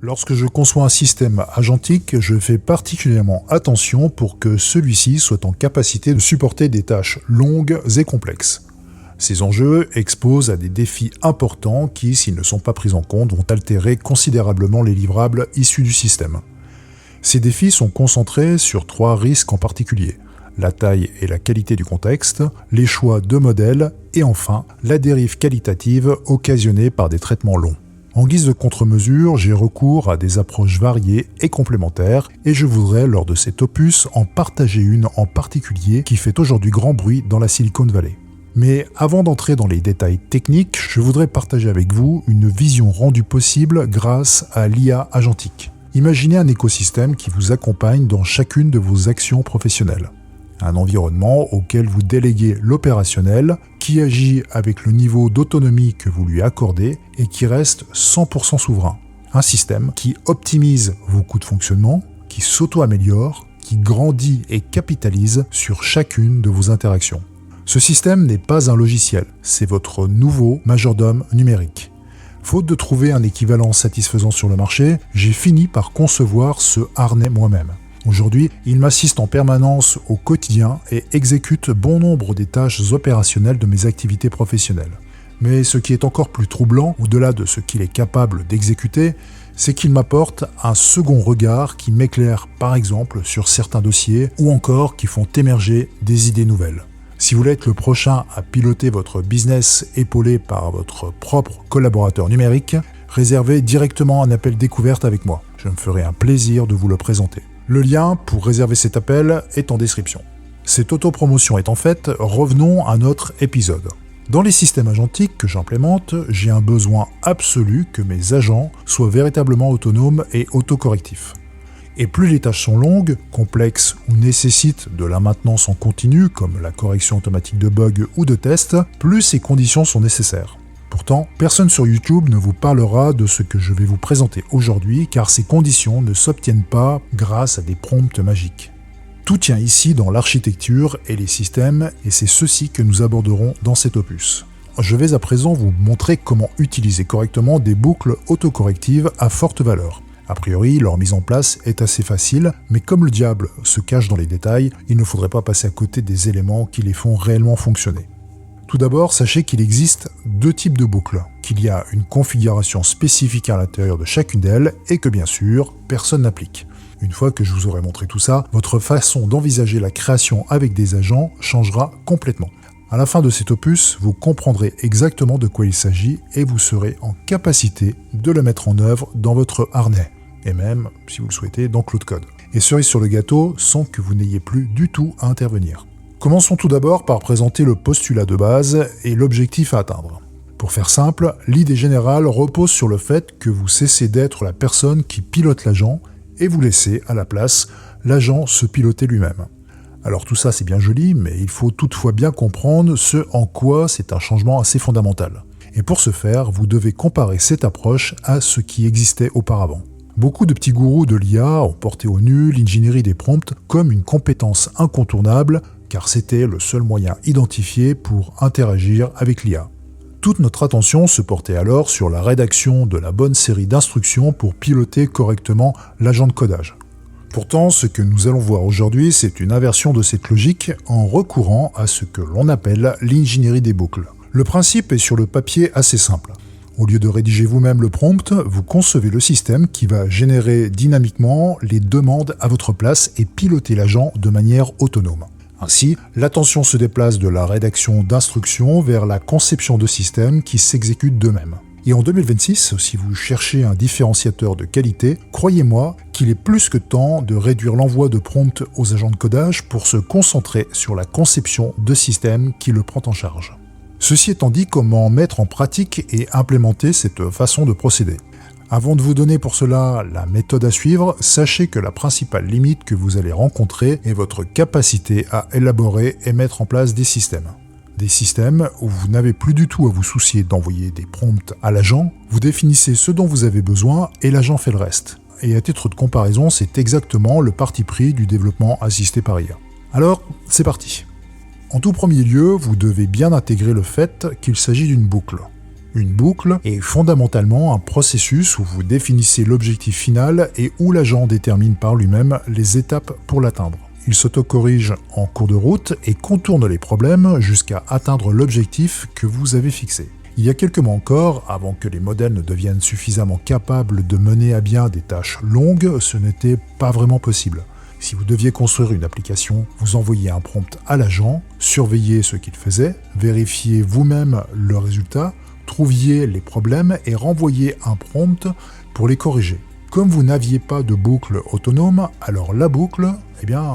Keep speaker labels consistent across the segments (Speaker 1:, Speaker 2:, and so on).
Speaker 1: Lorsque je conçois un système agentique, je fais particulièrement attention pour que celui-ci soit en capacité de supporter des tâches longues et complexes. Ces enjeux exposent à des défis importants qui, s'ils ne sont pas pris en compte, vont altérer considérablement les livrables issus du système. Ces défis sont concentrés sur 3 risques en particulier: la taille et la qualité du contexte, les choix de modèles et enfin la dérive qualitative occasionnée par des traitements longs. En guise de contre-mesure, j'ai recours à des approches variées et complémentaires et je voudrais, lors de cet opus, en partager une en particulier qui fait aujourd'hui grand bruit dans la Silicon Valley. Mais avant d'entrer dans les détails techniques, je voudrais partager avec vous une vision rendue possible grâce à l'IA agentique. Imaginez un écosystème qui vous accompagne dans chacune de vos actions professionnelles. Un environnement auquel vous déléguez l'opérationnel, qui agit avec le niveau d'autonomie que vous lui accordez et qui reste 100% souverain. Un système qui optimise vos coûts de fonctionnement, qui s'auto-améliore, qui grandit et capitalise sur chacune de vos interactions. Ce système n'est pas un logiciel, c'est votre nouveau majordome numérique. Faute de trouver un équivalent satisfaisant sur le marché, j'ai fini par concevoir ce harnais moi-même. Aujourd'hui, il m'assiste en permanence au quotidien et exécute bon nombre des tâches opérationnelles de mes activités professionnelles. Mais ce qui est encore plus troublant, au-delà de ce qu'il est capable d'exécuter, c'est qu'il m'apporte un second regard qui m'éclaire par exemple sur certains dossiers ou encore qui font émerger des idées nouvelles. Si vous voulez être le prochain à piloter votre business épaulé par votre propre collaborateur numérique, réservez directement un appel découverte avec moi. Je me ferai un plaisir de vous le présenter. Le lien pour réserver cet appel est en description. Cette autopromotion étant faite, revenons à notre épisode. Dans les systèmes agentiques que j'implémente, j'ai un besoin absolu que mes agents soient véritablement autonomes et autocorrectifs. Et plus les tâches sont longues, complexes ou nécessitent de la maintenance en continu, comme la correction automatique de bugs ou de tests, plus ces conditions sont nécessaires. Pourtant, personne sur YouTube ne vous parlera de ce que je vais vous présenter aujourd'hui, car ces conditions ne s'obtiennent pas grâce à des prompts magiques. Tout tient ici dans l'architecture et les systèmes, et c'est ceci que nous aborderons dans cet opus. Je vais à présent vous montrer comment utiliser correctement des boucles autocorrectives à forte valeur. A priori, leur mise en place est assez facile, mais comme le diable se cache dans les détails, il ne faudrait pas passer à côté des éléments qui les font réellement fonctionner. Tout d'abord, sachez qu'il existe 2 types de boucles, qu'il y a une configuration spécifique à l'intérieur de chacune d'elles et que bien sûr, personne n'applique. Une fois que je vous aurai montré tout ça, votre façon d'envisager la création avec des agents changera complètement. À la fin de cet opus, vous comprendrez exactement de quoi il s'agit et vous serez en capacité de le mettre en œuvre dans votre harnais, et même, si vous le souhaitez, dans Cloud Code. Et cerise sur le gâteau, sans que vous n'ayez plus du tout à intervenir. Commençons tout d'abord par présenter le postulat de base et l'objectif à atteindre. Pour faire simple, l'idée générale repose sur le fait que vous cessez d'être la personne qui pilote l'agent et vous laissez, à la place, l'agent se piloter lui-même. Alors tout ça c'est bien joli, mais il faut toutefois bien comprendre ce en quoi c'est un changement assez fondamental. Et pour ce faire, vous devez comparer cette approche à ce qui existait auparavant. Beaucoup de petits gourous de l'IA ont porté au nu l'ingénierie des prompts comme une compétence incontournable, car c'était le seul moyen identifié pour interagir avec l'IA. Toute notre attention se portait alors sur la rédaction de la bonne série d'instructions pour piloter correctement l'agent de codage. Pourtant, ce que nous allons voir aujourd'hui, c'est une inversion de cette logique en recourant à ce que l'on appelle l'ingénierie des boucles. Le principe est sur le papier assez simple. Au lieu de rédiger vous-même le prompt, vous concevez le système qui va générer dynamiquement les demandes à votre place et piloter l'agent de manière autonome. Ainsi, l'attention se déplace de la rédaction d'instructions vers la conception de systèmes qui s'exécutent d'eux-mêmes. Et en 2026, si vous cherchez un différenciateur de qualité, croyez-moi qu'il est plus que temps de réduire l'envoi de prompts aux agents de codage pour se concentrer sur la conception de systèmes qui le prend en charge. Ceci étant dit, comment mettre en pratique et implémenter cette façon de procéder ? Avant de vous donner pour cela la méthode à suivre, sachez que la principale limite que vous allez rencontrer est votre capacité à élaborer et mettre en place des systèmes. Des systèmes où vous n'avez plus du tout à vous soucier d'envoyer des prompts à l'agent, vous définissez ce dont vous avez besoin et l'agent fait le reste. Et à titre de comparaison, c'est exactement le parti pris du développement assisté par IA. Alors, c'est parti. En tout premier lieu, vous devez bien intégrer le fait qu'il s'agit d'une boucle. Une boucle est fondamentalement un processus où vous définissez l'objectif final et où l'agent détermine par lui-même les étapes pour l'atteindre. Il s'autocorrige en cours de route et contourne les problèmes jusqu'à atteindre l'objectif que vous avez fixé. Il y a quelques mois encore, avant que les modèles ne deviennent suffisamment capables de mener à bien des tâches longues, ce n'était pas vraiment possible. Si vous deviez construire une application, vous envoyiez un prompt à l'agent, surveilliez ce qu'il faisait, vérifiez vous-même le résultat, trouviez les problèmes et renvoyiez un prompt pour les corriger. Comme vous n'aviez pas de boucle autonome, alors la boucle,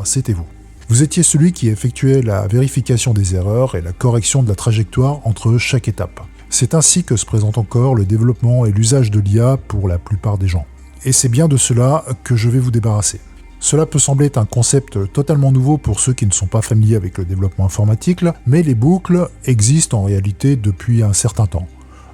Speaker 1: c'était vous. Vous étiez celui qui effectuait la vérification des erreurs et la correction de la trajectoire entre chaque étape. C'est ainsi que se présente encore le développement et l'usage de l'IA pour la plupart des gens. Et c'est bien de cela que je vais vous débarrasser. Cela peut sembler être un concept totalement nouveau pour ceux qui ne sont pas familiers avec le développement informatique, mais les boucles existent en réalité depuis un certain temps.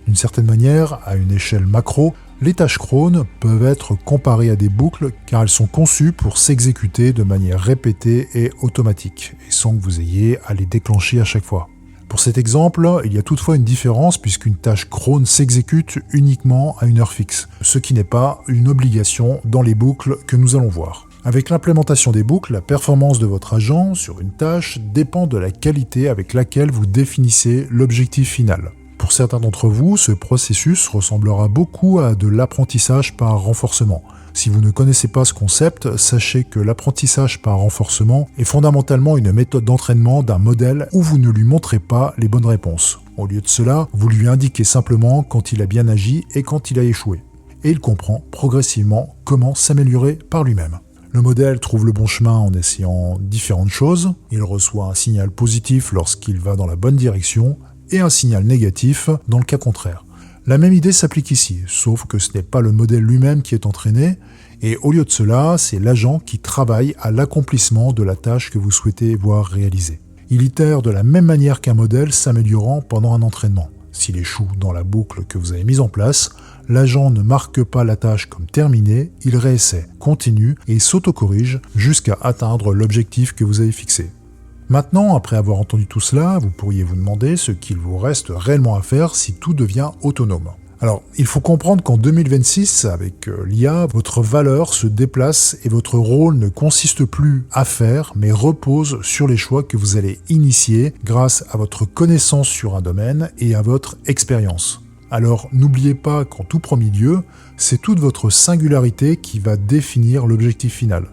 Speaker 1: D'une certaine manière, à une échelle macro, les tâches cron peuvent être comparées à des boucles car elles sont conçues pour s'exécuter de manière répétée et automatique, et sans que vous ayez à les déclencher à chaque fois. Pour cet exemple, il y a toutefois une différence puisqu'une tâche cron s'exécute uniquement à une heure fixe, ce qui n'est pas une obligation dans les boucles que nous allons voir. Avec l'implémentation des boucles, la performance de votre agent sur une tâche dépend de la qualité avec laquelle vous définissez l'objectif final. Pour certains d'entre vous, ce processus ressemblera beaucoup à de l'apprentissage par renforcement. Si vous ne connaissez pas ce concept, sachez que l'apprentissage par renforcement est fondamentalement une méthode d'entraînement d'un modèle où vous ne lui montrez pas les bonnes réponses. Au lieu de cela, vous lui indiquez simplement quand il a bien agi et quand il a échoué. Et il comprend progressivement comment s'améliorer par lui-même. Le modèle trouve le bon chemin en essayant différentes choses. Il reçoit un signal positif lorsqu'il va dans la bonne direction et un signal négatif dans le cas contraire. La même idée s'applique ici, sauf que ce n'est pas le modèle lui-même qui est entraîné, et au lieu de cela, c'est l'agent qui travaille à l'accomplissement de la tâche que vous souhaitez voir réalisée. Il itère de la même manière qu'un modèle s'améliorant pendant un entraînement. S'il échoue dans la boucle que vous avez mise en place, l'agent ne marque pas la tâche comme terminée, il réessaie, continue et s'autocorrige jusqu'à atteindre l'objectif que vous avez fixé. Maintenant, après avoir entendu tout cela, vous pourriez vous demander ce qu'il vous reste réellement à faire si tout devient autonome. Alors, il faut comprendre qu'en 2026, avec l'IA, votre valeur se déplace et votre rôle ne consiste plus à faire, mais repose sur les choix que vous allez initier grâce à votre connaissance sur un domaine et à votre expérience. Alors, n'oubliez pas qu'en tout premier lieu, c'est toute votre singularité qui va définir l'objectif final.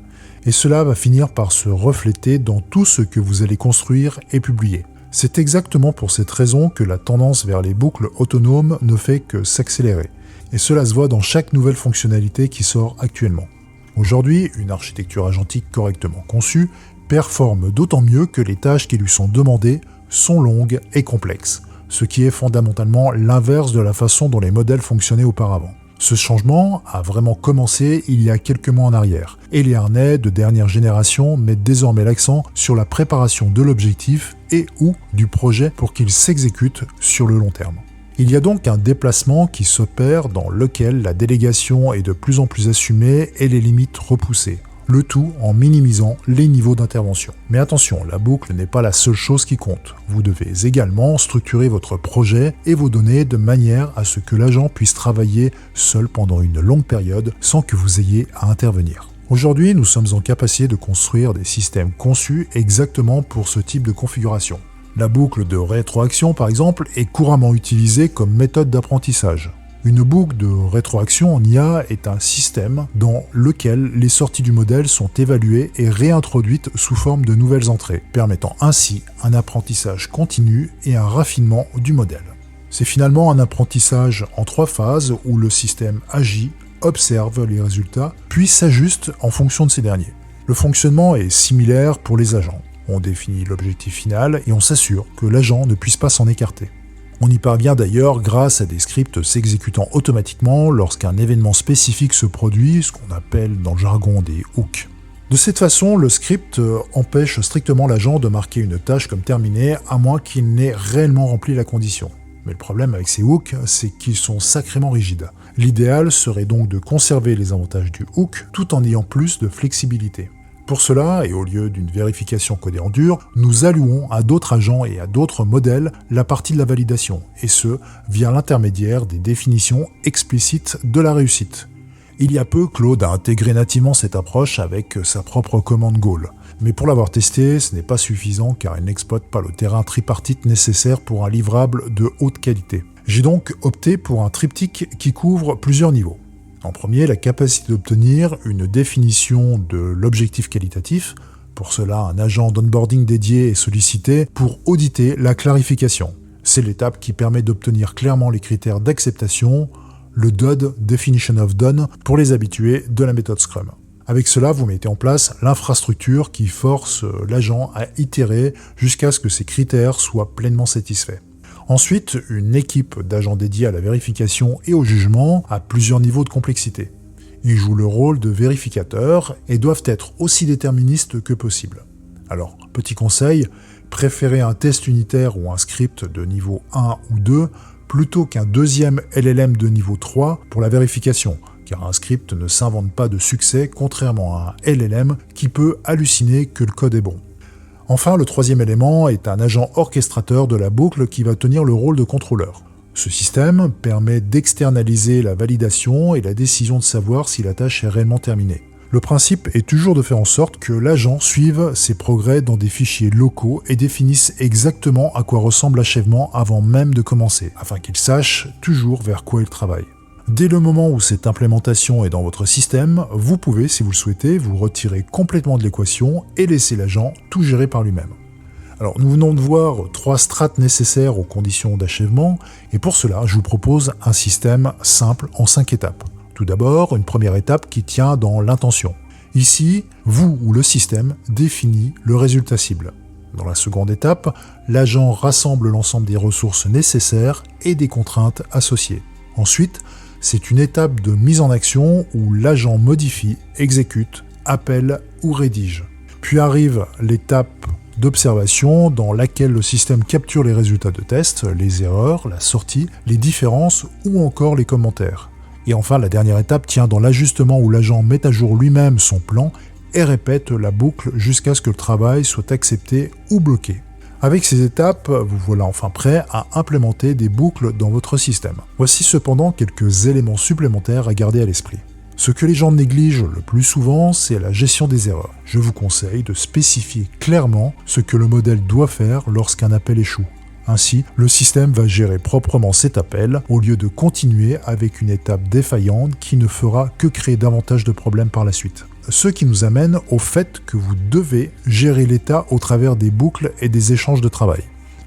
Speaker 1: Et cela va finir par se refléter dans tout ce que vous allez construire et publier. C'est exactement pour cette raison que la tendance vers les boucles autonomes ne fait que s'accélérer. Et cela se voit dans chaque nouvelle fonctionnalité qui sort actuellement. Aujourd'hui, une architecture agentique correctement conçue performe d'autant mieux que les tâches qui lui sont demandées sont longues et complexes, ce qui est fondamentalement l'inverse de la façon dont les modèles fonctionnaient auparavant. Ce changement a vraiment commencé il y a quelques mois en arrière, et les harnais de dernière génération mettent désormais l'accent sur la préparation de l'objectif et ou du projet pour qu'il s'exécute sur le long terme. Il y a donc un déplacement qui s'opère dans lequel la délégation est de plus en plus assumée et les limites repoussées, le tout en minimisant les niveaux d'intervention. Mais attention, la boucle n'est pas la seule chose qui compte. Vous devez également structurer votre projet et vos données de manière à ce que l'agent puisse travailler seul pendant une longue période sans que vous ayez à intervenir. Aujourd'hui, nous sommes en capacité de construire des systèmes conçus exactement pour ce type de configuration. La boucle de rétroaction, par exemple, est couramment utilisée comme méthode d'apprentissage. Une boucle de rétroaction en IA est un système dans lequel les sorties du modèle sont évaluées et réintroduites sous forme de nouvelles entrées, permettant ainsi un apprentissage continu et un raffinement du modèle. C'est finalement un apprentissage en 3 phases où le système agit, observe les résultats, puis s'ajuste en fonction de ces derniers. Le fonctionnement est similaire pour les agents. On définit l'objectif final et on s'assure que l'agent ne puisse pas s'en écarter. On y parvient d'ailleurs grâce à des scripts s'exécutant automatiquement lorsqu'un événement spécifique se produit, ce qu'on appelle dans le jargon des hooks. De cette façon, le script empêche strictement l'agent de marquer une tâche comme terminée à moins qu'il n'ait réellement rempli la condition. Mais le problème avec ces hooks, c'est qu'ils sont sacrément rigides. L'idéal serait donc de conserver les avantages du hook tout en ayant plus de flexibilité. Pour cela, et au lieu d'une vérification codée en dur, nous allouons à d'autres agents et à d'autres modèles la partie de la validation, et ce, via l'intermédiaire des définitions explicites de la réussite. Il y a peu, Claude a intégré nativement cette approche avec sa propre commande Goal. Mais pour l'avoir testé, ce n'est pas suffisant car il n'exploite pas le terrain tripartite nécessaire pour un livrable de haute qualité. J'ai donc opté pour un triptyque qui couvre plusieurs niveaux. En premier, la capacité d'obtenir une définition de l'objectif qualitatif. Pour cela, un agent d'onboarding dédié est sollicité pour auditer la clarification. C'est l'étape qui permet d'obtenir clairement les critères d'acceptation, le DOD, Definition of Done, pour les habitués de la méthode Scrum. Avec cela, vous mettez en place l'infrastructure qui force l'agent à itérer jusqu'à ce que ces critères soient pleinement satisfaits. Ensuite, une équipe d'agents dédiés à la vérification et au jugement a plusieurs niveaux de complexité. Ils jouent le rôle de vérificateurs et doivent être aussi déterministes que possible. Alors, petit conseil, préférez un test unitaire ou un script de niveau 1 ou 2 plutôt qu'un deuxième LLM de niveau 3 pour la vérification, car un script ne s'invente pas de succès contrairement à un LLM qui peut halluciner que le code est bon. Enfin, le troisième élément est un agent orchestrateur de la boucle qui va tenir le rôle de contrôleur. Ce système permet d'externaliser la validation et la décision de savoir si la tâche est réellement terminée. Le principe est toujours de faire en sorte que l'agent suive ses progrès dans des fichiers locaux et définisse exactement à quoi ressemble l'achèvement avant même de commencer, afin qu'il sache toujours vers quoi il travaille. Dès le moment où cette implémentation est dans votre système, vous pouvez, si vous le souhaitez, vous retirer complètement de l'équation et laisser l'agent tout gérer par lui-même. Alors, nous venons de voir 3 strates nécessaires aux conditions d'achèvement, et pour cela, je vous propose un système simple en 5 étapes. Tout d'abord, une première étape qui tient dans l'intention. Ici, vous ou le système définit le résultat cible. Dans la seconde étape, l'agent rassemble l'ensemble des ressources nécessaires et des contraintes associées. Ensuite, c'est une étape de mise en action où l'agent modifie, exécute, appelle ou rédige. Puis arrive l'étape d'observation dans laquelle le système capture les résultats de test, les erreurs, la sortie, les différences ou encore les commentaires. Et enfin, la dernière étape tient dans l'ajustement où l'agent met à jour lui-même son plan et répète la boucle jusqu'à ce que le travail soit accepté ou bloqué. Avec ces étapes, vous voilà enfin prêt à implémenter des boucles dans votre système. Voici cependant quelques éléments supplémentaires à garder à l'esprit. Ce que les gens négligent le plus souvent, c'est la gestion des erreurs. Je vous conseille de spécifier clairement ce que le modèle doit faire lorsqu'un appel échoue. Ainsi, le système va gérer proprement cet appel au lieu de continuer avec une étape défaillante qui ne fera que créer davantage de problèmes par la suite. Ce qui nous amène au fait que vous devez gérer l'état au travers des boucles et des échanges de travail.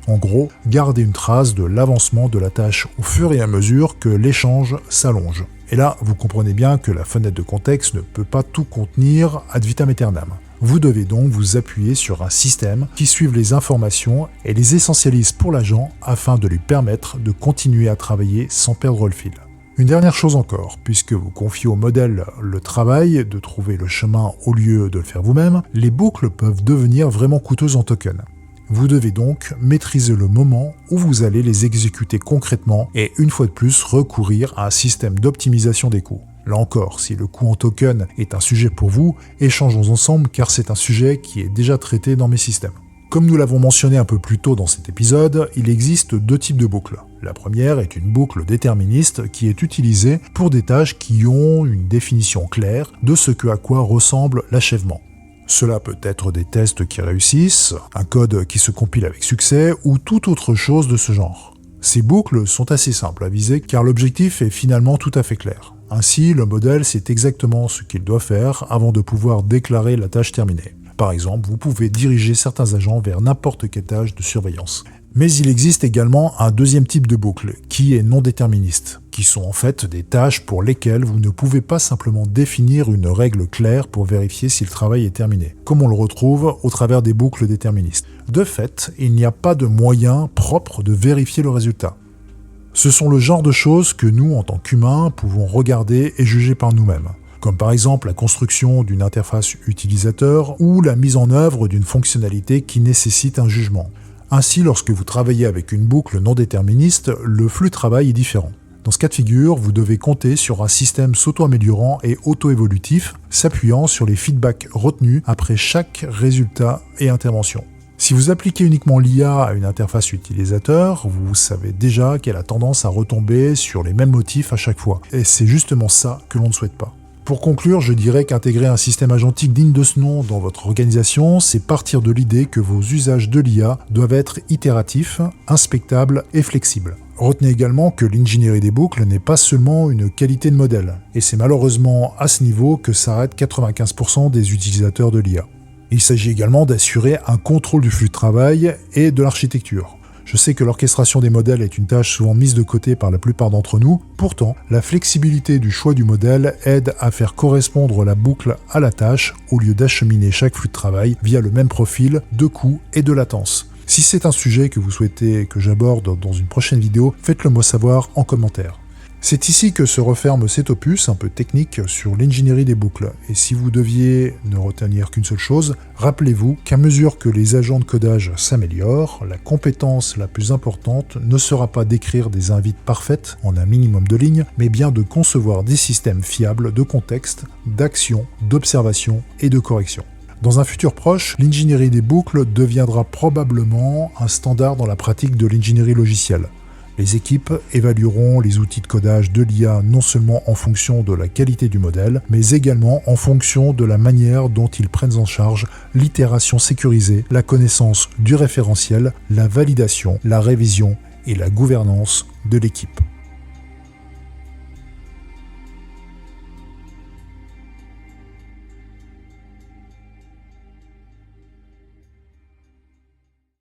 Speaker 1: En gros, gardez une trace de l'avancement de la tâche au fur et à mesure que l'échange s'allonge. Et là, vous comprenez bien que la fenêtre de contexte ne peut pas tout contenir ad vitam aeternam. Vous devez donc vous appuyer sur un système qui suive les informations et les essentialise pour l'agent afin de lui permettre de continuer à travailler sans perdre le fil. Une dernière chose encore, puisque vous confiez au modèle le travail de trouver le chemin au lieu de le faire vous-même, les boucles peuvent devenir vraiment coûteuses en tokens. Vous devez donc maîtriser le moment où vous allez les exécuter concrètement et une fois de plus recourir à un système d'optimisation des coûts. Là encore, si le coût en token est un sujet pour vous, échangeons ensemble car c'est un sujet qui est déjà traité dans mes systèmes. Comme nous l'avons mentionné un peu plus tôt dans cet épisode, il existe 2 types de boucles. La première est une boucle déterministe qui est utilisée pour des tâches qui ont une définition claire de ce à quoi ressemble l'achèvement. Cela peut être des tests qui réussissent, un code qui se compile avec succès ou toute autre chose de ce genre. Ces boucles sont assez simples à viser car l'objectif est finalement tout à fait clair. Ainsi, le modèle sait exactement ce qu'il doit faire avant de pouvoir déclarer la tâche terminée. Par exemple, vous pouvez diriger certains agents vers n'importe quelle tâche de surveillance. Mais il existe également un deuxième type de boucle, qui est non déterministe, qui sont en fait des tâches pour lesquelles vous ne pouvez pas simplement définir une règle claire pour vérifier si le travail est terminé, comme on le retrouve au travers des boucles déterministes. De fait, il n'y a pas de moyen propre de vérifier le résultat. Ce sont le genre de choses que nous, en tant qu'humains, pouvons regarder et juger par nous-mêmes, comme par exemple la construction d'une interface utilisateur ou la mise en œuvre d'une fonctionnalité qui nécessite un jugement. Ainsi, lorsque vous travaillez avec une boucle non déterministe, le flux de travail est différent. Dans ce cas de figure, vous devez compter sur un système s'auto-améliorant et auto-évolutif, s'appuyant sur les feedbacks retenus après chaque résultat et intervention. Si vous appliquez uniquement l'IA à une interface utilisateur, vous savez déjà qu'elle a tendance à retomber sur les mêmes motifs à chaque fois. Et c'est justement ça que l'on ne souhaite pas. Pour conclure, je dirais qu'intégrer un système agentique digne de ce nom dans votre organisation, c'est partir de l'idée que vos usages de l'IA doivent être itératifs, inspectables et flexibles. Retenez également que l'ingénierie des boucles n'est pas seulement une qualité de modèle, et c'est malheureusement à ce niveau que s'arrêtent 95% des utilisateurs de l'IA. Il s'agit également d'assurer un contrôle du flux de travail et de l'architecture. Je sais que l'orchestration des modèles est une tâche souvent mise de côté par la plupart d'entre nous, pourtant, la flexibilité du choix du modèle aide à faire correspondre la boucle à la tâche au lieu d'acheminer chaque flux de travail via le même profil de coût et de latence. Si c'est un sujet que vous souhaitez que j'aborde dans une prochaine vidéo, faites-le moi savoir en commentaire. C'est ici que se referme cet opus un peu technique sur l'ingénierie des boucles. Et si vous deviez ne retenir qu'une seule chose, rappelez-vous qu'à mesure que les agents de codage s'améliorent, la compétence la plus importante ne sera pas d'écrire des invites parfaites en un minimum de lignes, mais bien de concevoir des systèmes fiables de contexte, d'action, d'observation et de correction. Dans un futur proche, l'ingénierie des boucles deviendra probablement un standard dans la pratique de l'ingénierie logicielle. Les équipes évalueront les outils de codage de l'IA non seulement en fonction de la qualité du modèle, mais également en fonction de la manière dont ils prennent en charge l'itération sécurisée, la connaissance du référentiel, la validation, la révision et la gouvernance de l'équipe.